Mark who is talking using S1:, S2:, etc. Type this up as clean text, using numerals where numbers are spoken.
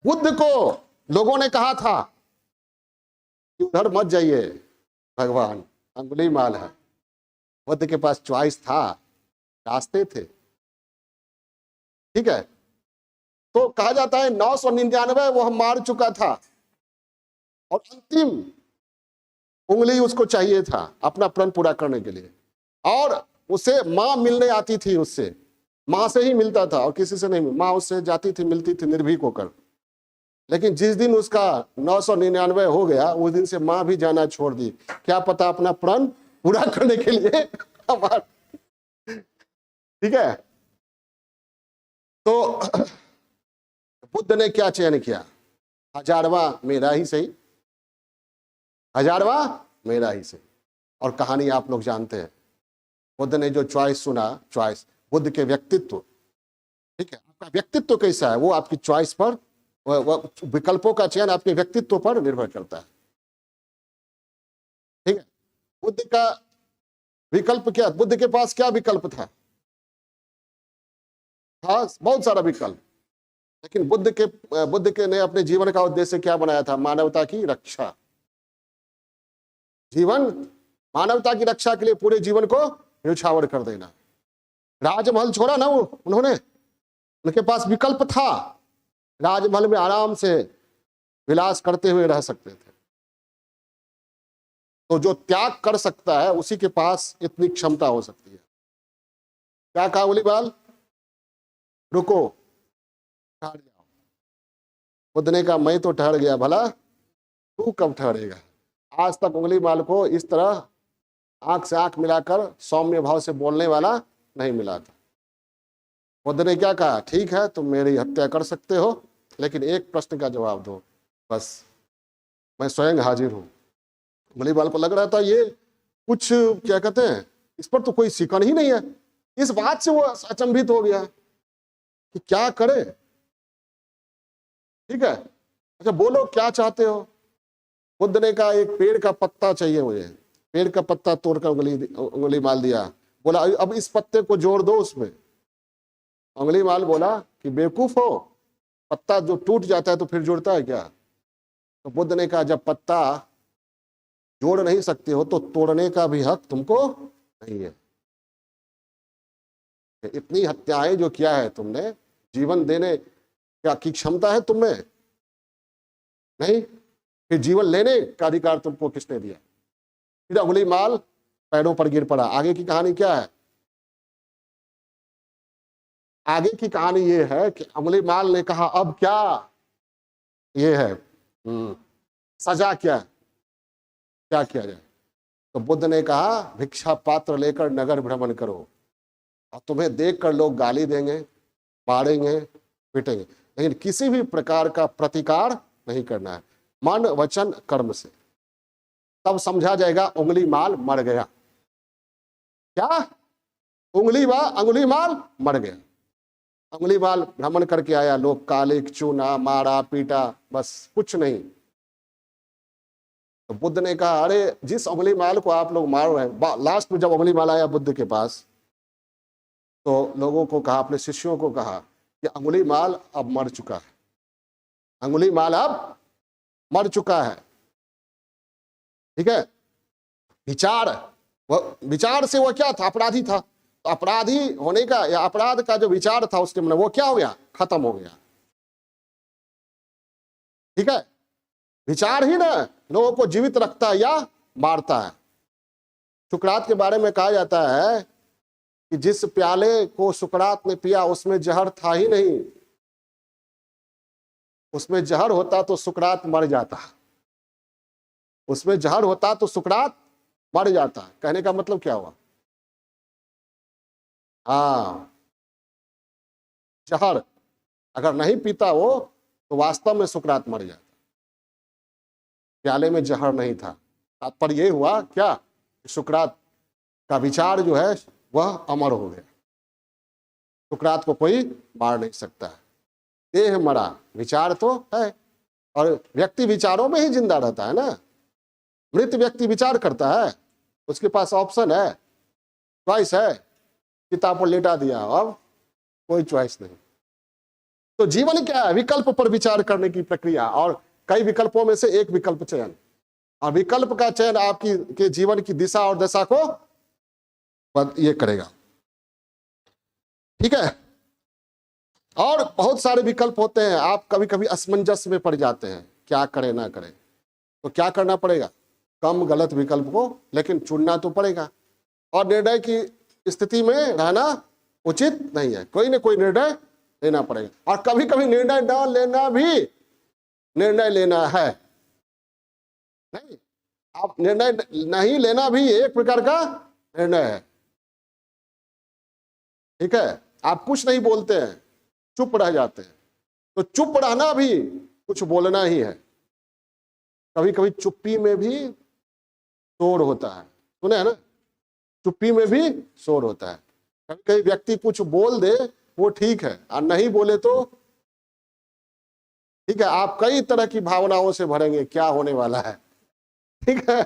S1: बुद्ध को लोगों ने कहा था कि उधर मत जाइए, भगवान अंगुलीमाल है। बुद्ध के पास चॉइस था, रास्ते थे। ठीक है, तो कहा जाता है 999 वो मार चुका था और अंतिम उंगली उसको चाहिए था अपना प्रण पूरा करने के लिए। और उसे मां मिलने आती थी, उससे मां से ही मिलता था और किसी से नहीं। मां उससे जाती थी, मिलती थी निर्भीक होकर। लेकिन जिस दिन उसका 999 हो गया, उस दिन से मां भी जाना छोड़ दी। क्या पता अपना प्रण पूरा करने के लिए हमारा। ठीक है, तो बुद्ध ने क्या चयन किया? 1000वां मेरा ही सही, 1000वां मेरा ही सही। और कहानी आप लोग जानते हैं, बुद्ध ने जो चॉइस सुना, चॉइस बुद्ध के व्यक्तित्व। ठीक है, आपका व्यक्तित्व कैसा है वो आपकी चॉइस पर, विकल्पों का चयन आपके व्यक्तित्व पर निर्भर करता है। ठीक है, बुद्ध का विकल्प क्या? बुद्ध के पास क्या विकल्प था? बहुत सारा विकल्प। लेकिन बुद्ध के ने अपने जीवन का उद्देश्य क्या बनाया था? मानवता की रक्षा। जीवन मानवता की रक्षा के लिए पूरे जीवन को न्यौछावर कर देना। राजमहल छोड़ा ना वो उन्होंने, उनके पास विकल्प था। राजमहल में आराम से विलास करते हुए रह सकते थे। तो जो त्याग कर सकता है उसी के पास इतनी क्षमता हो सकती है। क्या कहा उंगलीमाल? रुको, ठहर जाओ। बुद्ध ने कहा मैं तो ठहर गया, भला तू कब ठहरेगा? आज तक उंगलीमाल को इस तरह आंख से आंख मिलाकर सौम्य भाव से बोलने वाला नहीं मिला था। बुद्ध ने क्या कहा? ठीक है, तुम मेरी हत्या कर सकते हो, लेकिन एक प्रश्न का जवाब दो, बस मैं स्वयं हाजिर हूं। उंगलीमाल को लग रहा था ये कुछ क्या कहते हैं, इस पर तो कोई शिकन ही नहीं है। इस बात से वो अचंभित हो गया कि क्या करे। ठीक है, अच्छा बोलो क्या चाहते हो? बुद्ध ने कहा एक पेड़ का पत्ता चाहिए मुझे। पेड़ का पत्ता तोड़कर उंगलीमाल दिया। बोला अब इस पत्ते को जोड़ दो उसमें। उंगलीमाल बोला कि बेवकूफ हो, पत्ता जो टूट जाता है तो फिर जुड़ता है क्या? तो बुद्ध ने कहा जब पत्ता जोड़ नहीं सकते हो तो तोड़ने का भी हक तुमको नहीं है। इतनी हत्याएं जो किया है तुमने, जीवन देने क्या की क्षमता है तुम में? नहीं, फिर जीवन लेने का अधिकार तुमको किसने दिया? फिर उंगलीमाल पैरों पर गिर पड़ा। आगे की कहानी क्या है? आगे की कहानी ये है कि उंगलीमाल ने कहा अब क्या ये है, सजा क्या किया जाए? तो बुद्ध ने कहा भिक्षा पात्र लेकर नगर भ्रमण करो और तुम्हें देखकर लोग गाली देंगे, मारेंगे, पीटेंगे, लेकिन किसी भी प्रकार का प्रतिकार नहीं करना है, मन वचन कर्म से। तब समझा जाएगा उंगलीमाल मर गया। क्या? उंगलीमाल मर गया। उंगलीमाल भ्रमण करके आया, लोग काले चूना, मारा पीटा, बस कुछ नहीं। तो बुद्ध ने कहा अरे जिस उंगलीमाल को आप लोग मार रहे हैं, लास्ट में जब उंगलीमाल आया बुद्ध के पास तो लोगों को कहा, अपने शिष्यों को कहा कि उंगलीमाल अब मर चुका है, उंगलीमाल अब मर चुका है। ठीक है, विचार से वो क्या था? अपराधी था। तो अपराधी होने का या अपराध का जो विचार था उसके मन वो क्या हो गया? खत्म हो गया। ठीक है, विचार ही ना लोगों को जीवित रखता है या मारता है। सुकरात के बारे में कहा जाता है कि जिस प्याले को सुकरात ने पिया उसमें जहर था ही नहीं। उसमें जहर होता तो सुकरात मर जाता, उसमें जहर होता तो सुकरात मर जाता। कहने का मतलब क्या हुआ? हाँ, जहर अगर नहीं पीता वो तो वास्तव में सुकरात मर जाता। प्याले में जहर नहीं था। तात्पर्य ये हुआ क्या? सुकरात का विचार जो है वह अमर हो गया। सुकरात को कोई मार नहीं सकता। देह मरा, विचार तो है, और व्यक्ति विचारों में ही जिंदा रहता है ना। मृत व्यक्ति विचार करता है, उसके पास ऑप्शन है, चॉइस है। किताब पर लेटा दिया, अब कोई चॉइस नहीं। तो जीवन क्या है? विकल्प पर विचार करने की प्रक्रिया, और कई विकल्पों में से एक विकल्प चयन, और विकल्प का चयन आपकी के जीवन की दिशा और दशा को ये करेगा। ठीक है, और बहुत सारे विकल्प होते हैं, आप कभी कभी असमंजस में पड़ जाते हैं, क्या करें ना करें, तो क्या करना पड़ेगा? कम गलत विकल्प को लेकिन चुनना तो पड़ेगा, और निर्णय की स्थिति में रहना उचित नहीं है, कोई ना कोई निर्णय लेना पड़ेगा। और कभी कभी निर्णय न लेना भी निर्णय लेना है, नहीं, आप निर्णय नहीं लेना भी एक प्रकार का निर्णय है। ठीक है, आप कुछ नहीं बोलते हैं, चुप रह जाते हैं, तो चुप रहना भी कुछ बोलना ही है। कभी कभी चुप्पी में भी शोर होता है, सुने है ना, चुप्पी में भी शोर होता है। कभी कभी व्यक्ति कुछ बोल दे वो ठीक है, और नहीं बोले तो ठीक है, आप कई तरह की भावनाओं से भरेंगे, क्या होने वाला है। ठीक है,